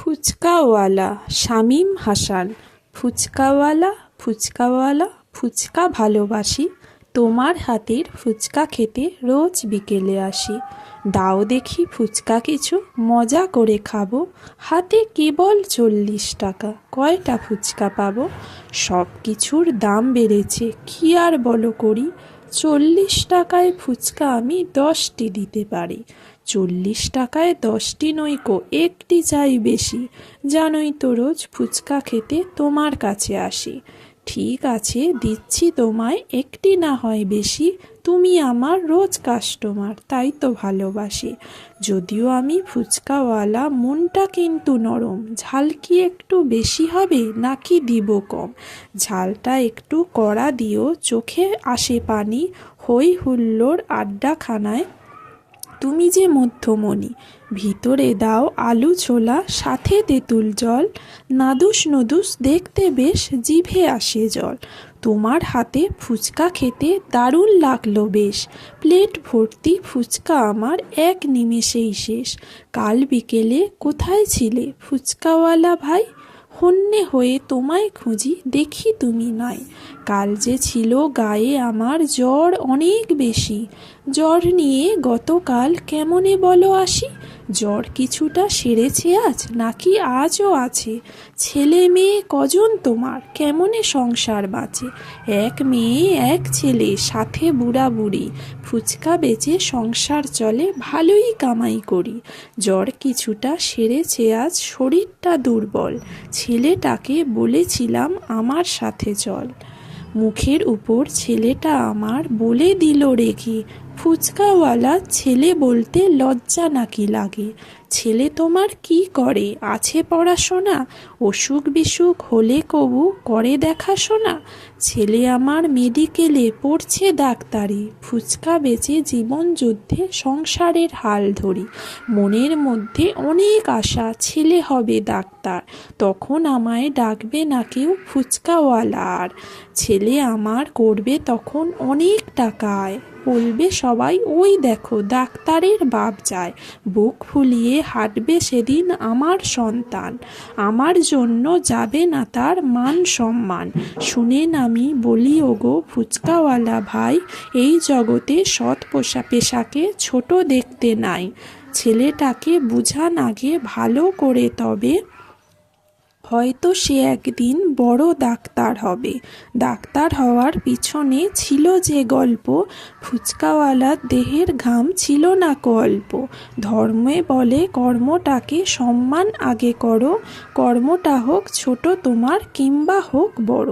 ফুচকাওয়ালা শামীম হাসান। ফুচকাওয়ালা ফুচকাওয়ালা ফুচকা ভালোবাসি, তোমার হাতের ফুচকা খেতে রোজ বিকেলে আসি। দাও দেখি ফুচকা কিছু, মজা করে খাবো। হাতে কেবল 40 টাকা, কয়টা ফুচকা পাবো? সব কিছুর দাম বেড়েছে, কি আর বলো করি। 40 টাকায় ফুচকা আমি 10টি দিতে পারি। 40 টাকায় 10টি নইকো, একটি চাই বেশি। জানোই তো রোজ ফুচকা খেতে তোমার কাছে আসি। ঠিক আছে, দিচ্ছি তোমায়, একটি না হয় বেশি। তুমি আমার রোজ কাস্টমার, তাই তো ভালোবাসি। যদিও আমি ফুচকাওয়ালা, মনটা কিন্তু নরম। ঝাল কি একটু বেশি হবে নাকি দিব কম? ঝালটা একটু কড়া দিও, চোখে আসে পানি। হই হুল্লোড় আড্ডাখানায় তুমি যে মধ্যমণি। ভিতরে দাও আলু ছোলা, সাথে তেঁতুল জল। নাদুস নুদুস দেখতে বেশ, জিভে আসে জল। তোমার হাতে ফুচকা খেতে দারুণ লাগলো বেশ। প্লেট ভর্তি ফুচকা আমার এক নিমেষেই শেষ। কাল বিকেলে কোথায় ছিলে ফুচকাওয়ালা ভাই? হন্যে হয়ে তোমায় খুঁজি, দেখি তুমি নাই। কাল যে ছিল গায়ে আমার জ্বর অনেক বেশি। জ্বর নিয়ে গতকাল কেমনে বলো আসি? জ্বর কিছুটা সেরেছে আজ, নাকি আজও আছে? ছেলে মেয়ে কজন তোমার, কেমনে সংসার বাঁচে? এক মেয়ে এক ছেলে, সাথে বুড়া বুড়ি। ফুচকা বেচে সংসার চলে, ভালোই কামাই করি। জ্বর কিছুটা সেরেছে আজ, শরীরটা দুর্বল। ছেলেটাকে বলেছিলাম আমার সাথে চল। মুখের উপর ছেলেটা আমার বলে দিল রেগে, ফুচকাওয়ালা ছেলে বলতে লজ্জা নাকি লাগে? ছেলে তোমার কি করে, আছে পড়াশোনা? অসুখ বিসুখ হলে কবু করে দেখাশোনা? ছেলে আমার মেডিকেলে পড়ছে ডাক্তারি। ফুচকা বেচে জীবন যুদ্ধে সংসারের হাল ধরি। মনের মধ্যে অনেক আশা, ছেলে হবে ডাক্তার। তখন আমায় ডাকবে না কেউ ফুচকাওয়ালা আর। ছেলে আমার করবে তখন অনেক টাকা আয়। বলবে সবাই, ওই দেখো ডাক্তারের বাপ যায়। বুক ফুলিয়ে হাঁটবে সেদিন আমার সন্তান। আমার জন্য যাবে না তার মান সম্মান। শুনেন আমি বলি, ওগো ফুচকাওয়ালা ভাই, এই জগতে সৎ পেশাকে ছোট দেখতে নাই। ছেলেটাকে বুঝান আগে ভালো করে, তবে হয়তো সে একদিন বড় ডাক্তার হবে। ডাক্তার হওয়ার পিছনে ছিল যে গল্প, ফুচকাওয়ালার দেহের ঘাম ছিল না অল্প। ধর্মে বলে কর্মটাকে সম্মান আগে করো, কর্মটা হোক ছোট তোমার কিংবা হোক বড়।